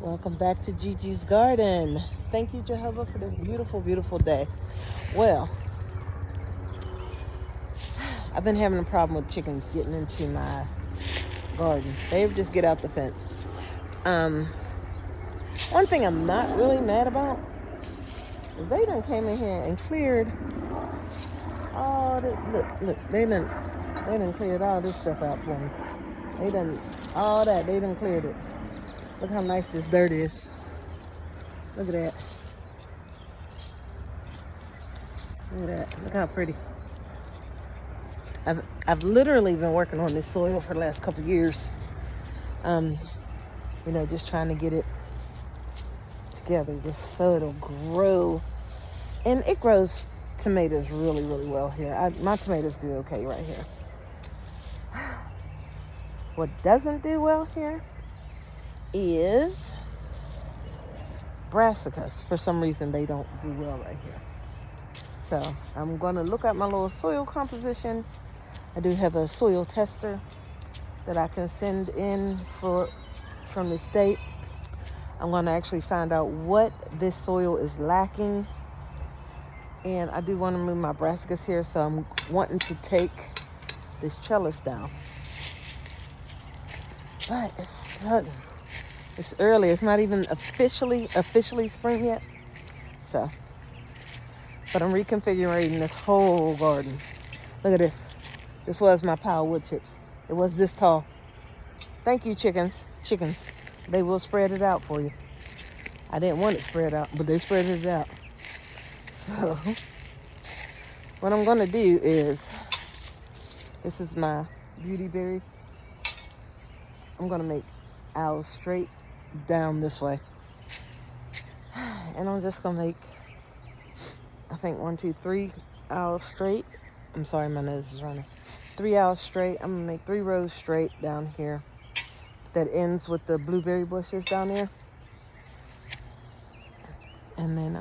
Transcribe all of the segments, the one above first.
Welcome back to Gigi's Garden. Thank you, Jehovah, for this beautiful, beautiful day. Well, I've been having a problem with chickens getting into my garden. They just get out the fence. Um, One thing I'm not really mad about is they done came in here and cleared all this. Look, they done cleared all this stuff out for me. They done all that. They done cleared it. Look how nice this dirt is. Look at that. Look at that. Look how pretty. I've literally been working on this soil for the last couple of years. Um, just trying to get it together just so it'll grow. And it grows tomatoes really, really well here. My tomatoes do okay right here. What doesn't do well here is brassicas. For some reason, they don't do well right here. So I'm going to look at my little soil composition. I do have a soil tester that I can send in from the state. I'm going to actually find out what this soil is lacking. And I do want to move my brassicas here, so I'm wanting to take this trellis down. But it's early. It's not even officially spring yet. So, but I'm reconfiguring this whole garden. Look at this. This was my pile of wood chips. It was this tall. Thank you, chickens. They will spread it out for you. I didn't want it spread out, but they spread it out. So, what I'm going to do is, this is my beauty berry. I'm going to make aisles straight down this way. And I'm just going to make, I think 1, 2, 3 aisles straight. I'm sorry, my nose is running. 3 aisles straight. I'm going to make 3 rows straight down here. That ends with the blueberry bushes down there. And then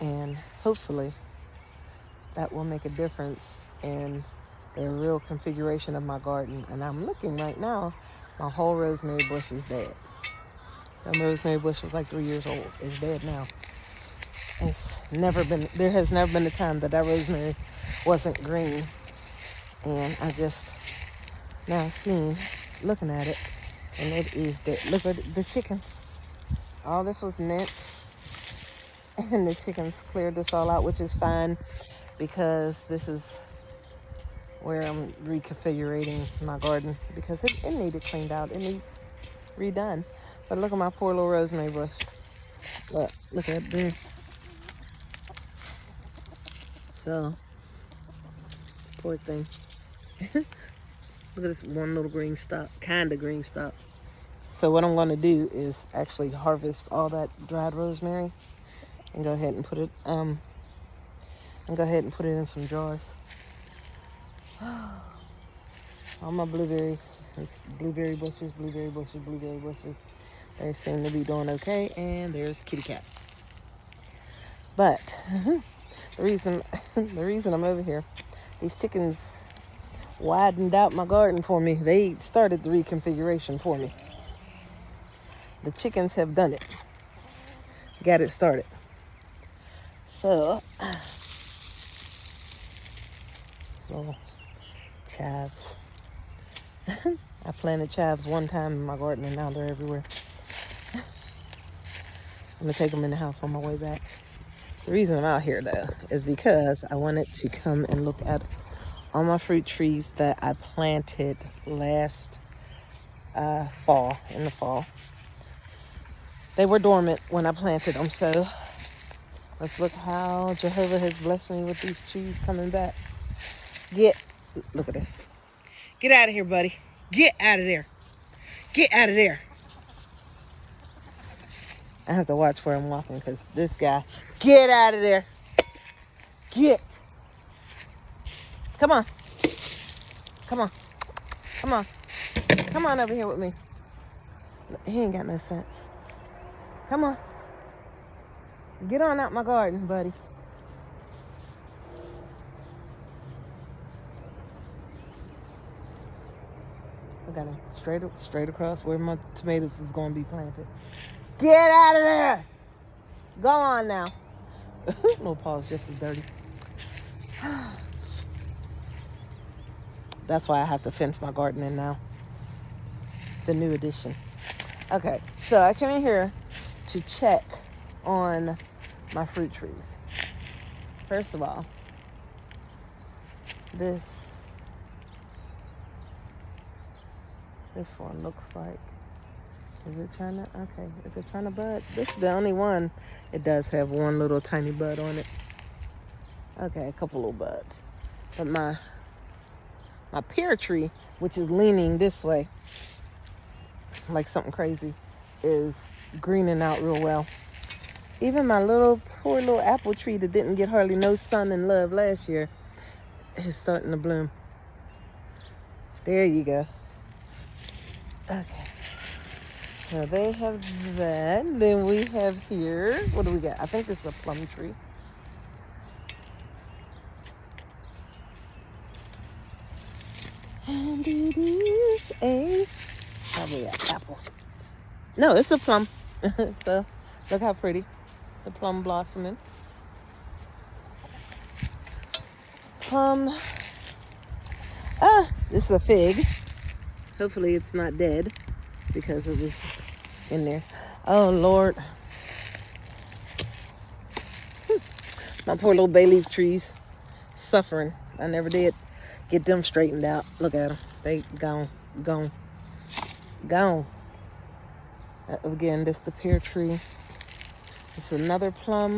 and hopefully that will make a difference in the real configuration of my garden. And I'm looking right now, my whole rosemary bush is dead. That rosemary bush was like 3 years old. It's dead now. There has never been a time that rosemary wasn't green. And I just now seen, looking at it, and it is dead. Look at the chickens. All this was mint, and the chickens cleared this all out, which is fine because this is where I'm reconfiguring my garden because it needed cleaned out. It needs redone. But look at my poor little rosemary bush. Look at this. So, poor thing. Look at this one little green stalk, kind of green stalk. So what I'm going to do is actually harvest all that dried rosemary and go ahead and put it in some jars. All my blueberries, it's blueberry bushes. They seem to be doing okay, and there's kitty cat. But the reason I'm over here, these chickens widened out my garden for me. They started the reconfiguration for me. The chickens have done it. Got it started. So chives. I planted chives one time in my garden and now they're everywhere. I'm going to take them in the house on my way back. The reason I'm out here though is because I wanted to come and look at all my fruit trees that I planted last fall, in the fall. They were dormant when I planted them, so let's look how Jehovah has blessed me with these trees coming back. Look at this. Get out of here, buddy. Get out of there. Get out of there. I have to watch where I'm walking because this guy, get out of there. Get. Come on. Come on. Come on. Come on over here with me. He ain't got no sense. Come on. Get on out my garden, buddy. got them straight across where my tomatoes is going to be planted. Get out of there! Go on now. No, Paul's just as dirty. That's why I have to fence my garden in now. The new addition. Okay, so I came in here to check on my fruit trees. First of all, this one looks like, is it trying to, okay, is it trying to bud? This is the only one. It does have one little tiny bud on it. Okay, a couple little buds. But my pear tree, which is leaning this way, like something crazy, is greening out real well. Even my poor little apple tree that didn't get hardly no sun and love last year is starting to bloom. There you go. Okay. So they have that. Then we have here, what do we got? I think this is a plum tree. And it is probably an apple. No, it's a plum. So look how pretty. The plum blossoming. Plum. This is a fig. Hopefully it's not dead because it was in there. Oh, Lord. My poor little bay leaf trees suffering. I never did get them straightened out. Look at them. They gone. Again, this is the pear tree. This is another plum.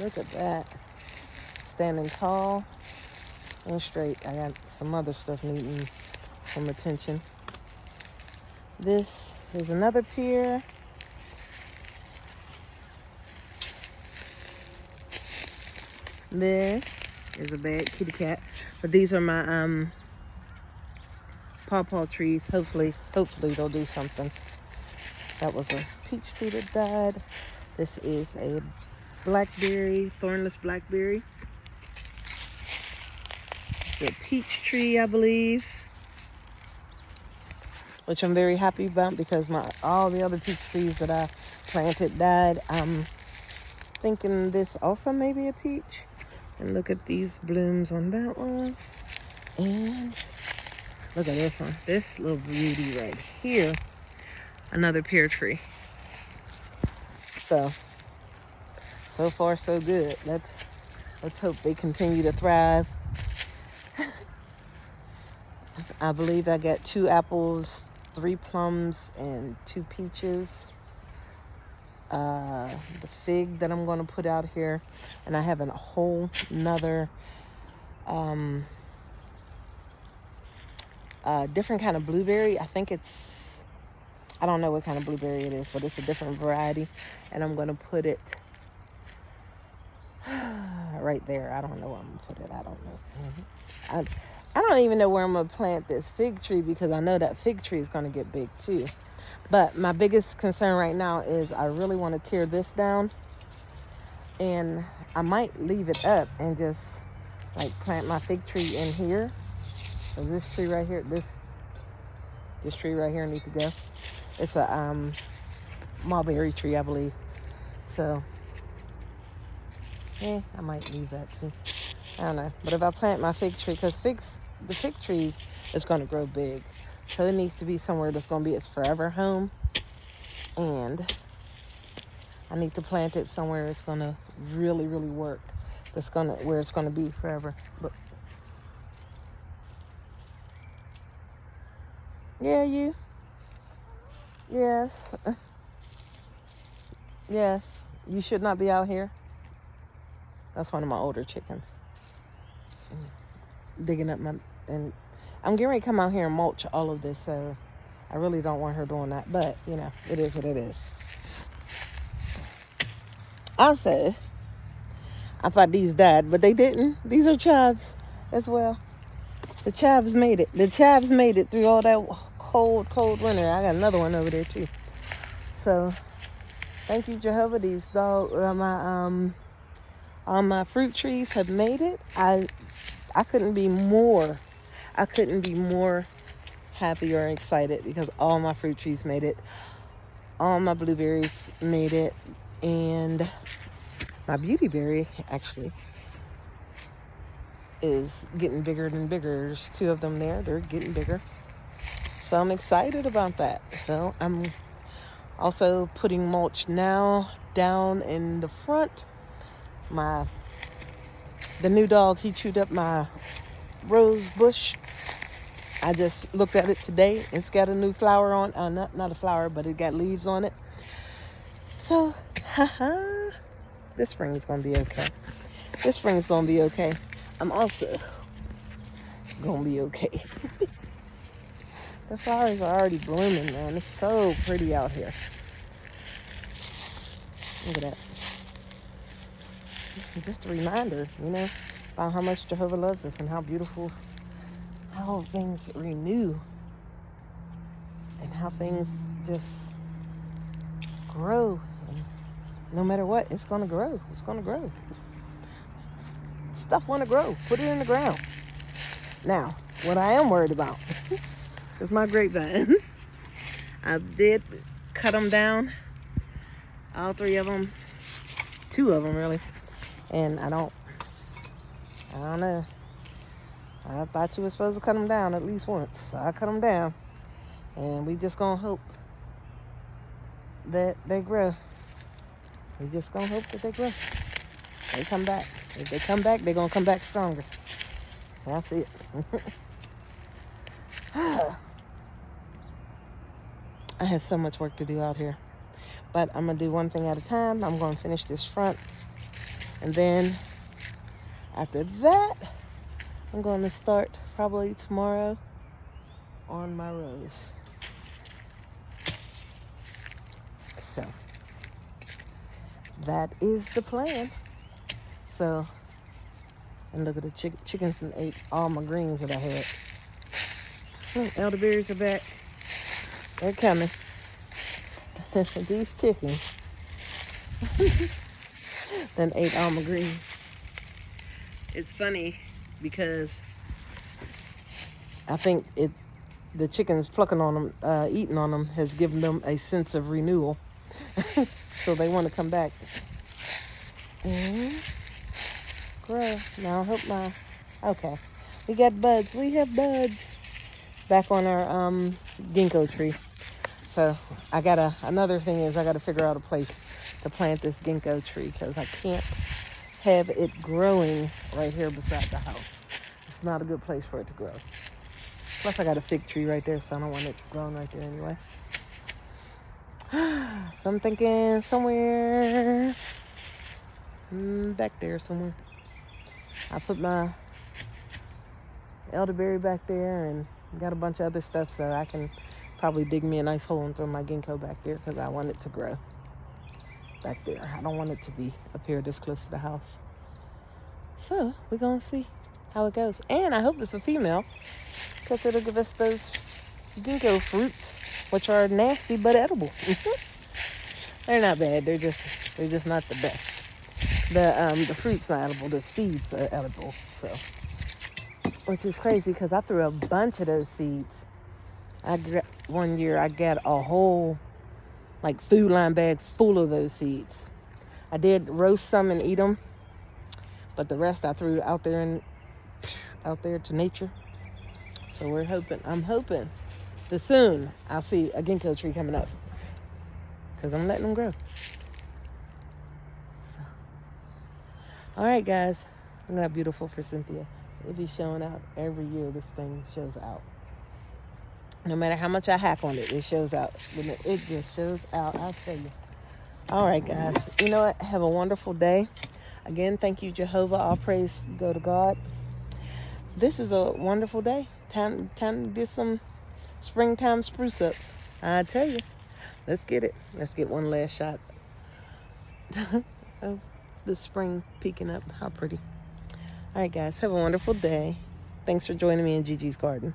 Look at that. Standing tall and straight. I got some other stuff needing some attention. This is another pear. This is a bad kitty cat. But these are my pawpaw trees. Hopefully they'll do something. That was a peach tree that died. This is a blackberry, thornless blackberry. It's a peach tree, I believe, which I'm very happy about because all the other peach trees that I planted died. I'm thinking this also may be a peach. And look at these blooms on that one. And look at this one. This little beauty right here. Another pear tree. So far so good. Let's hope they continue to thrive. I believe I got 2 apples, 3 plums, and 2 peaches. The fig that I'm going to put out here, and I have a whole nother different kind of blueberry. I think I don't know what kind of blueberry it is, but it's a different variety, and I'm going to put it right there. I don't know where I'm going to put it. I don't know. I don't even know where I'm going to plant this fig tree because I know that fig tree is going to get big too. But my biggest concern right now is I really want to tear this down, and I might leave it up and just like plant my fig tree in here. So this tree right here, this tree right here needs to go. It's a mulberry tree, I believe. So I might leave that too. I don't know. But if I plant my fig tree, because the fig tree is going to grow big. So it needs to be somewhere that's going to be its forever home. And I need to plant it somewhere it's going to really, really work. Where it's going to be forever. But yeah, you. Yes. Yes. You should not be out here. That's one of my older chickens. Digging up and I'm getting ready to come out here and mulch all of this, so I really don't want her doing that. But, it is what it is. Also, I thought these died, but they didn't. These are chives as well. The chives made it. The chives made it through all that cold winter. I got another one over there, too. So, thank you, Jehovah. These all my fruit trees have made it. I couldn't be more. I couldn't be more happy or excited because all my fruit trees made it. All my blueberries made it. And my beauty berry actually is getting bigger and bigger. There's 2 of them there. They're getting bigger. So I'm excited about that. So I'm also putting mulch now down in the front. The new dog, he chewed up my rose bush. I just looked at it today. It's got a new flower on. Not a flower, but it got leaves on it. So, this spring is going to be okay. This spring is going to be okay. I'm also going to be okay. The flowers are already blooming, man. It's so pretty out here. Look at that. Just a reminder, about how much Jehovah loves us and how beautiful, how things renew and how things just grow. And no matter what, it's going to grow. It's going to grow. Stuff want to grow. Put it in the ground. Now, what I am worried about is my grapevines. I did cut them down. All 3 of them. 2 of them, really. And I don't know. I thought you were supposed to cut them down at least once. So I cut them down. And we just going to hope that they grow. We just going to hope that they grow. They come back. If they come back, they're going to come back stronger. That's it. I have so much work to do out here. But I'm going to do one thing at a time. I'm going to finish this front. And then after that, I'm going to start probably tomorrow on my rose. So that is the plan. So, and look at the chickens and ate all my greens that I had. Elderberries are back. They're coming. These chickens then ate all my greens. It's funny because I think the chickens plucking on them, eating on them, has given them a sense of renewal. So they want to come back. Grow. Now I hope okay. We got buds. We have buds back on our ginkgo tree. So another thing is I got to figure out a place to plant this ginkgo tree because I can't have it growing right here beside the house. It's not a good place for it to grow. Plus I got a fig tree right there, so I don't want it growing right there anyway. So I'm thinking somewhere back there somewhere. I put my elderberry back there and got a bunch of other stuff, so I can probably dig me a nice hole and throw my ginkgo back there because I want it to grow back there. I don't want it to be up here this close to the house. So we're going to see how it goes. And I hope it's a female because it'll give us those ginkgo fruits, which are nasty but edible. They're not bad. They're just not the best. The fruit's not edible. The seeds are edible. So, which is crazy because I threw a bunch of those seeds. One year I got a whole food line bag full of those seeds. I did roast some and eat them, but the rest I threw out there to nature. So I'm hoping that soon I'll see a ginkgo tree coming up because I'm letting them grow. So, all right, guys, I'm gonna have beautiful for Cynthia. It'll be showing out every year. This thing shows out. No matter how much I hack on it, it shows out. It just shows out, I'll tell you. All right, guys. You know what? Have a wonderful day. Again, thank you, Jehovah. All praise go to God. This is a wonderful day. Time to do some springtime spruce ups. I tell you. Let's get it. Let's get one last shot of the spring peeking up. How pretty. All right, guys. Have a wonderful day. Thanks for joining me in Gigi's Garden.